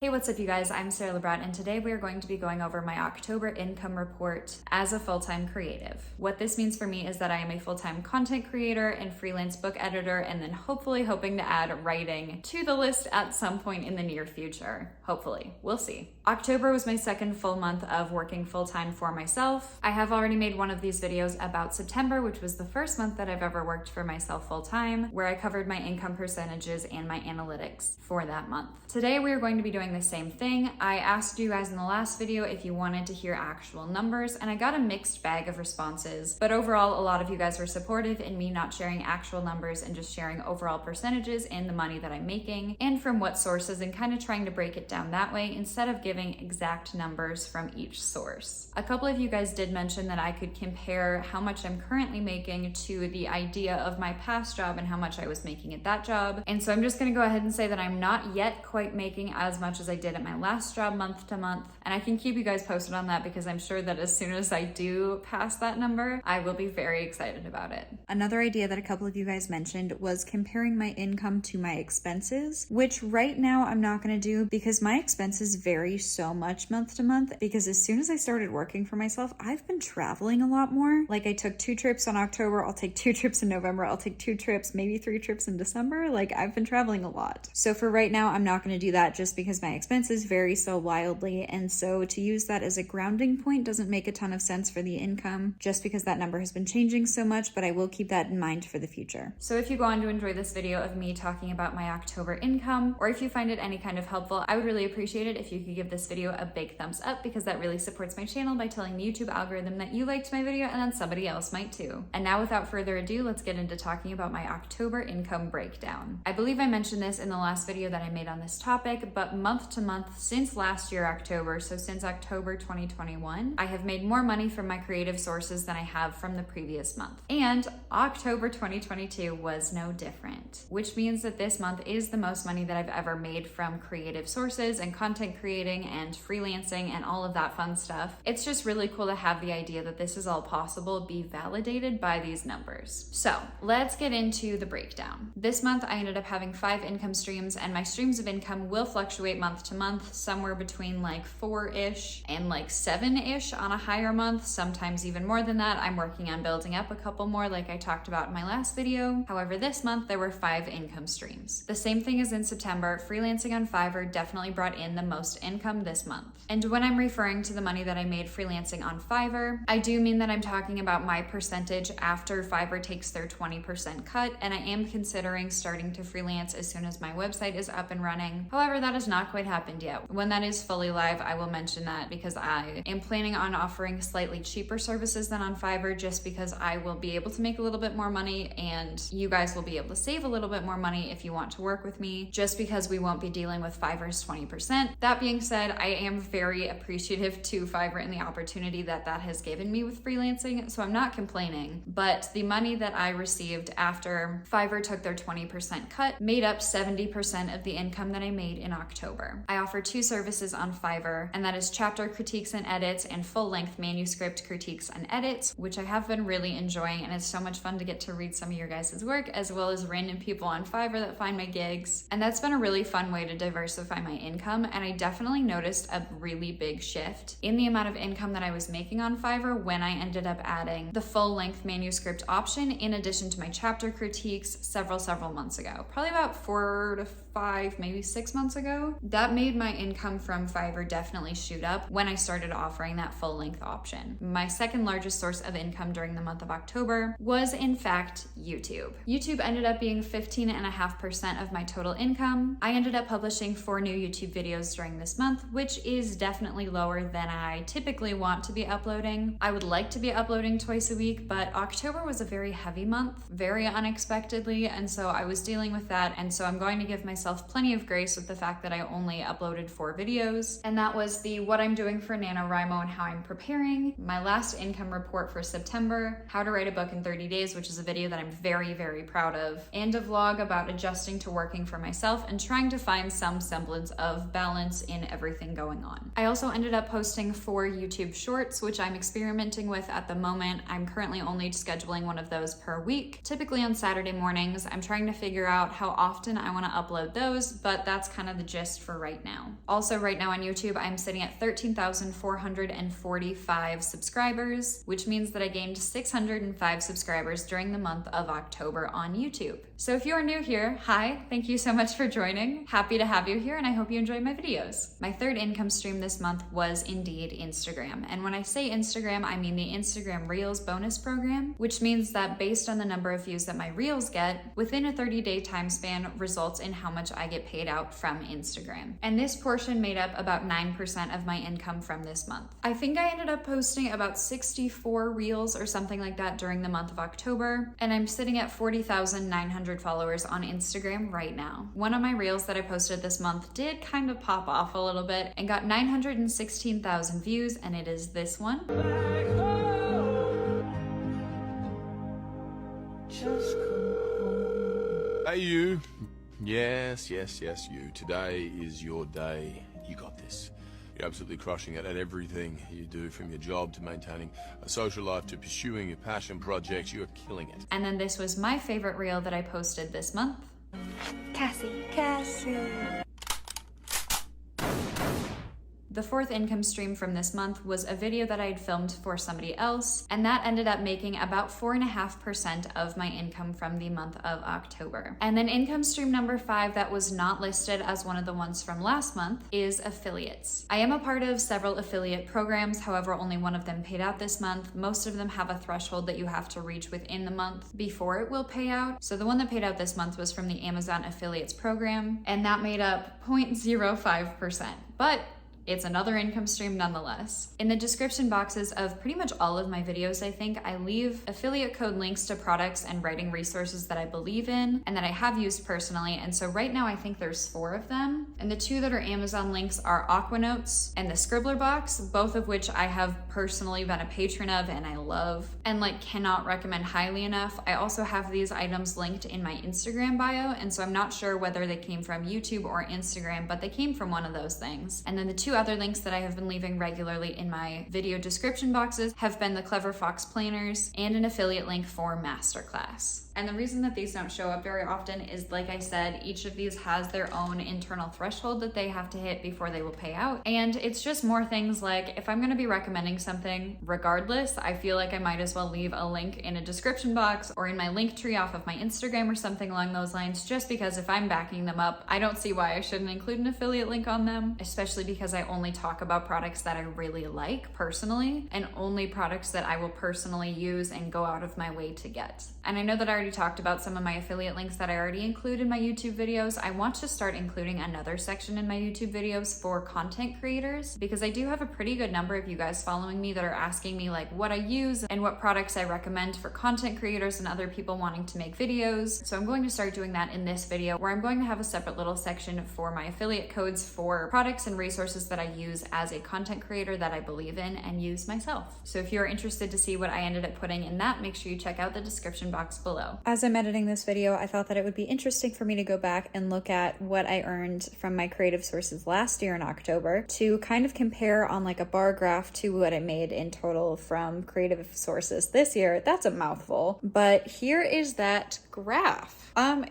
Hey, what's up you guys? I'm Sara Lubratt, and today we are going to be going over my October income report as a full-time creative. What this means for me is that I am a full-time content creator and freelance book editor, and then hopefully hoping to add writing to the list at some point in the near future. Hopefully, we'll see. October was my second full month of working full-time for myself. I have already made one of these videos about September, which was the first month that I've ever worked for myself full-time, where I covered my income percentages and my analytics for that month. Today we are going to be doing the same thing. I asked you guys in the last video if you wanted to hear actual numbers, and I got a mixed bag of responses, but overall a lot of you guys were supportive in me not sharing actual numbers and just sharing overall percentages and the money that I'm making and from what sources, and kind of trying to break it down that way instead of giving exact numbers from each source. A couple of you guys did mention that I could compare how much I'm currently making to the idea of my past job and how much I was making at that job, and so I'm just going to go ahead and say that I'm not yet quite making as much as I did at my last job month to month, and I can keep you guys posted on that because I'm sure that as soon as I do pass that number, I will be very excited about it. Another idea that a couple of you guys mentioned was comparing my income to my expenses, which right now I'm not going to do because my expenses vary so much month to month, because as soon as I started working for myself, I've been traveling a lot more. Like, I took 2 trips in October, I'll take 2 trips in November, I'll take 2 trips, maybe 3 trips in December. Like, I've been traveling a lot. So for right now, I'm not going to do that just because my expenses vary so wildly, and so to use that as a grounding point doesn't make a ton of sense for the income just because that number has been changing so much, but I will keep that in mind for the future. So if you go on to enjoy this video of me talking about my October income, or if you find it any kind of helpful, I would really appreciate it if you could give this video a big thumbs up, because that really supports my channel by telling the YouTube algorithm that you liked my video and then somebody else might too. And now without further ado, let's get into talking about my October income breakdown. I believe I mentioned this in the last video that I made on this topic, but month to month since last year October, so since October 2021, I have made more money from my creative sources than I have from the previous month. And October 2022 was no different, which means that this month is the most money that I've ever made from creative sources and content creating and freelancing and all of that fun stuff. It's just really cool to have the idea that this is all possible be validated by these numbers. So let's get into the breakdown. This month I ended up having 5 income streams, and my streams of income will fluctuate month to month, somewhere between like 4-ish and like 7-ish on a higher month, sometimes even more than that. I'm working on building up a couple more like I talked about in my last video. However, this month there were 5 income streams. The same thing as in September, freelancing on Fiverr definitely brought in the most income this month. And when I'm referring to the money that I made freelancing on Fiverr, I do mean that I'm talking about my percentage after Fiverr takes their 20% cut, and I am considering starting to freelance as soon as my website is up and running. However, that has not quite happened yet. When that is fully live, I will mention that, because I am planning on offering slightly cheaper services than on Fiverr, just because I will be able to make a little bit more money and you guys will be able to save a little bit more money if you want to work with me, just because we won't be dealing with Fiverr's 20%. That being said, I am very appreciative to Fiverr and the opportunity that that has given me with freelancing, so I'm not complaining, but the money that I received after Fiverr took their 20% cut made up 70% of the income that I made in October. I offer 2 services on Fiverr, and that is chapter critiques and edits and full-length manuscript critiques and edits, which I have been really enjoying, and it's so much fun to get to read some of your guys' work as well as random people on Fiverr that find my gigs, and that's been a really fun way to diversify my income. And I definitely noticed a really big shift in the amount of income that I was making on Fiverr when I ended up adding the full-length manuscript option in addition to my chapter critiques several months ago, probably about 4 to 5, maybe 6 months ago. That made my income from Fiverr definitely shoot up when I started offering that full-length option. My second largest source of income during the month of October was in fact YouTube. YouTube ended up being 15.5% of my total income. I ended up publishing 4 new YouTube videos during this month, which is definitely lower than I typically want to be uploading. I would like to be uploading twice a week, but October was a very heavy month, very unexpectedly, and so I was dealing with that, and so I'm going to give myself plenty of grace with the fact that I only uploaded 4 videos, and that was the what I'm doing for NaNoWriMo and how I'm preparing, my last income report for September, how to write a book in 30 days, which is a video that I'm very, very proud of, and a vlog about adjusting to working for myself and trying to find some semblance of balance in everything going on. I also ended up posting 4 YouTube shorts, which I'm experimenting with at the moment. I'm currently only scheduling one of those per week, typically on Saturday mornings. I'm trying to figure out how often I want to upload those, but that's kind of the gist for right now. Also, right now on YouTube, I'm sitting at 13,445 subscribers, which means that I gained 605 subscribers during the month of October on YouTube. So if you are new here, hi, thank you so much for joining. Happy to have you here, and I hope you enjoyed my videos. My third income stream this month was indeed Instagram. And when I say Instagram, I mean the Instagram Reels bonus program, which means that based on the number of views that my Reels get, within a 30-day time span results in how much I get paid out from Instagram. And this portion made up about 9% of my income from this month. I think I ended up posting about 64 Reels or something like that during the month of October, and I'm sitting at 40,900 followers on Instagram right now. One of my Reels that I posted this month did kind of pop off a little bit and got 916,000 views, and it is this one. Just come home. Hey you. Yes, you. Today is your day. You got this. You're absolutely crushing it at everything you do, from your job to maintaining a social life to pursuing your passion projects. You are killing it. And then this was my favorite Reel that I posted this month. Cassie. The fourth income stream from this month was a video that I had filmed for somebody else, and that ended up making about 4.5% of my income from the month of October. And then income stream number 5 that was not listed as one of the ones from last month is affiliates. I am a part of several affiliate programs, however, only one of them paid out this month. Most of them have a threshold that you have to reach within the month before it will pay out. So the one that paid out this month was from the Amazon affiliates program, and that made up 0.05%. But it's another income stream nonetheless. In the description boxes of pretty much all of my videos, I think, I leave affiliate code links to products and writing resources that I believe in and that I have used personally. And so right now I think there's 4 of them. And the 2 that are Amazon links are Aquanotes and the Scribbler box, both of which I have personally been a patron of and I love and cannot recommend highly enough. I also have these items linked in my Instagram bio, and so I'm not sure whether they came from YouTube or Instagram, but they came from one of those things. And then the 2 other links that I have been leaving regularly in my video description boxes have been the Clever Fox planners and an affiliate link for Masterclass. And the reason that these don't show up very often is, like I said, each of these has their own internal threshold that they have to hit before they will pay out. And it's just more things like, if I'm going to be recommending something regardless, I feel like I might as well leave a link in a description box or in my link tree off of my Instagram or something along those lines, just because if I'm backing them up, I don't see why I shouldn't include an affiliate link on them, especially because I only talk about products that I really like personally and only products that I will personally use and go out of my way to get. And I know that I already talked about some of my affiliate links that I already include in my YouTube videos. I want to start including another section in my YouTube videos for content creators, because I do have a pretty good number of you guys following me that are asking me what I use and what products I recommend for content creators and other people wanting to make videos. So I'm going to start doing that in this video, where I'm going to have a separate little section for my affiliate codes for products and resources that I use as a content creator that I believe in and use myself. So if you're interested to see what I ended up putting in that, make sure you check out the description box below. As I'm editing this video, I thought that it would be interesting for me to go back and look at what I earned from my creative sources last year in October to kind of compare on a bar graph to what I made in total from creative sources this year. That's a mouthful, but here is that graph.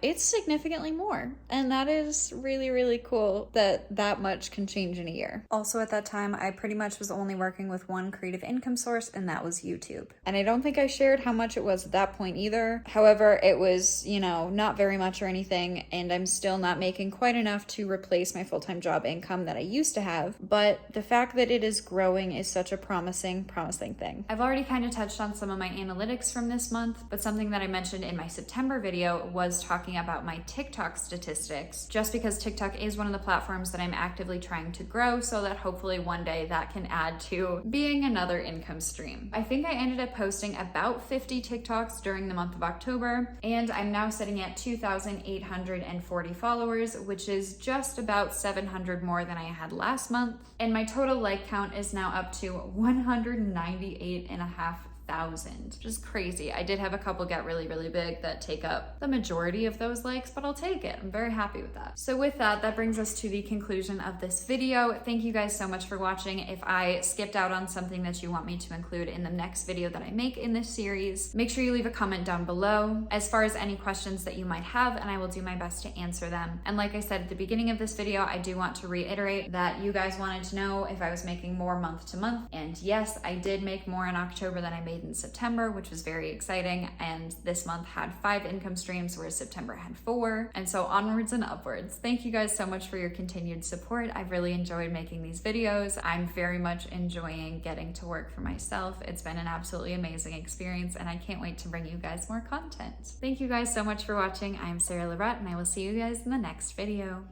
It's significantly more, and that is really, really cool that much can change in a year. Also at that time, I pretty much was only working with one creative income source, and that was YouTube. And I don't think I shared how much it was at that point either. However, it was, not very much or anything, and I'm still not making quite enough to replace my full-time job income that I used to have. But the fact that it is growing is such a promising thing. I've already kind of touched on some of my analytics from this month, but something that I mentioned in my September video was talking about my TikTok statistics, just because TikTok is one of the platforms that I'm actively trying to grow, so that hopefully one day that can add to being another income stream. I think I ended up posting about 50 TikToks during the month of October, and I'm now sitting at 2,840 followers, which is just about 700 more than I had last month. And my total like count is now up to 198.5 1,000, which is crazy. I did have a couple get really, really big that take up the majority of those likes, but I'll take it. I'm very happy with that. So with that brings us to the conclusion of this video. Thank you guys so much for watching. If I skipped out on something that you want me to include in the next video that I make in this series, make sure you leave a comment down below as far as any questions that you might have, and I will do my best to answer them. And like I said at the beginning of this video, I do want to reiterate that you guys wanted to know if I was making more month to month, and yes, I did make more in October than I made in September, which was very exciting. And this month had 5 income streams, whereas September had 4, and so onwards and upwards. Thank you guys so much for your continued support. I've really enjoyed making these videos. I'm very much enjoying getting to work for myself. It's been an absolutely amazing experience, and I can't wait to bring you guys more content. Thank you guys so much for watching. I'm Sara Lubratt, and I will see you guys in the next video.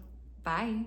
Bye.